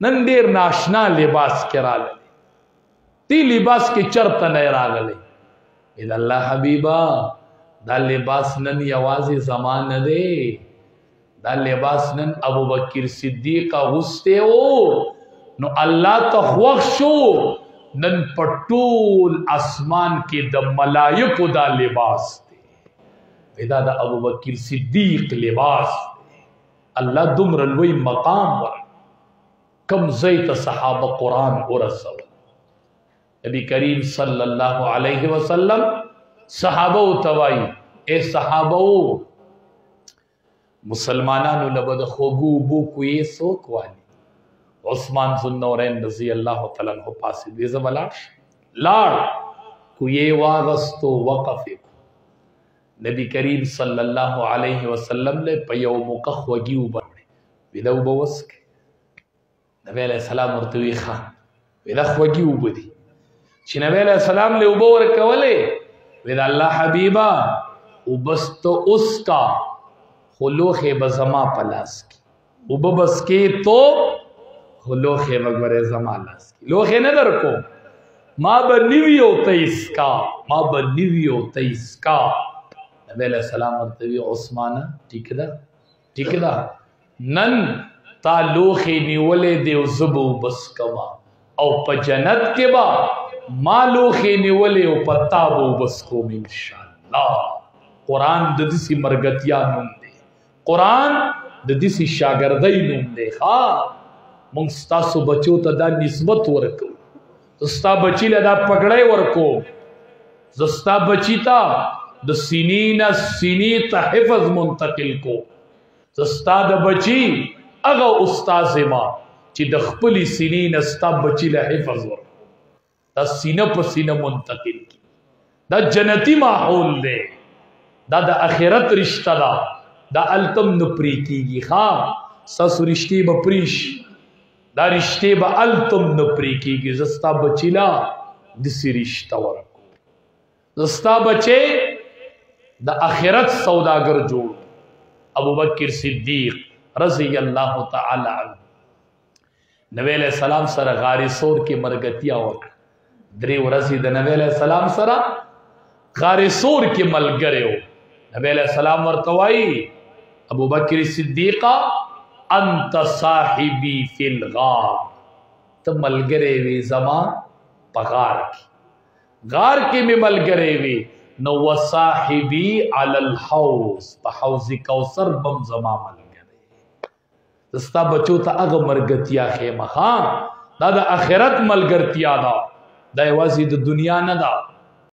نن ډیر ناشنا لباس کې راغلی تی لباس کې چرته نه راغلی اذا الله حبیبا دا لباس نن یوازې زمان نه دی دا لباس نن ابو بکر صدیق اغوسته او نو الله ته خوښ شو نن پټول اسمان کې د ملائکو دا لباس دی دا د ابو بکر صدیق لباس الله دومره لوی مقام ور کم زیت صحابه قرآن ورسول نبی کریم صلی الله علیه وسلم صحابه توای اے صحابه مسلمانانو لبد خوګو بو کوی سوک والی عثمان ذوالنورین رضی الله تعالی عنہ پاسې دې زبلاش لاړ کوی واغستو وقف نبی کریم صلی الله علیه وسلم له په یو موقع خوګي وبړي ویلو بوسک نبی علیہ السلام ورته وی ښه ویلا خوګي وبدي چې نبی علیہ السلام له وبو ورکولې ویل الله حبیبا وبست اس کا خلوخ بزما پلاس کی وببس کې تو خلوخ وګوره زما لاس کی لوخ نه درکو ما بنوی او تیس کا ما بنوی او تیس کا نبی علیہ السلام ورته وی عثمان ٹھیک ده نن تا لوخی نیولے دیو زبو بس کما او پا جنت کے با ما لوخی نیولے او پتابو بس کوم انشاءاللہ قرآن دا دیسی مرگتیا نوم دے قرآن دا دیسی شاگردی نوم دے منگستاسو بچو تا دا نسبت ورکو زستا بچی لدا پکڑے ورکو زستا بچی تا دا سنین سنی تا حفظ منتقل کو زستا دا بچی اگا استاز ما چی د خپلی سینین استا بچی له حفظ ور دا سینه په سینه منتقل کی دا جنتی ماحول دے دا د اخرت رشتہ دا التم نپری کیگی ساسو رشتی با پریش دا رشتی با التم نپری کیگی زستا بچی لا دسی رشتہ ورکو زستا بچے دا اخرت سوداگر جوڑ ابو بکر صدیق رضی اللہ تعالی عنہ نبی علیہ السلام سره غار سور کې مرګتیا وکړه درې ورځې د نبی علیہ السلام سره غار سور کې ملګری و نبی علیہ السلام ورته وایي ابو بکر صدیق انت صاحبی فی الغار ته ملګری وی زما په غار کې می ملګری وی نو وصاحبی علی الحوض په حوض کوثر بم زما دستا بچو تا اغا مرگتیا خیمه دا دا اخرت ملگرتیا دا یوازی دا دنیا ندا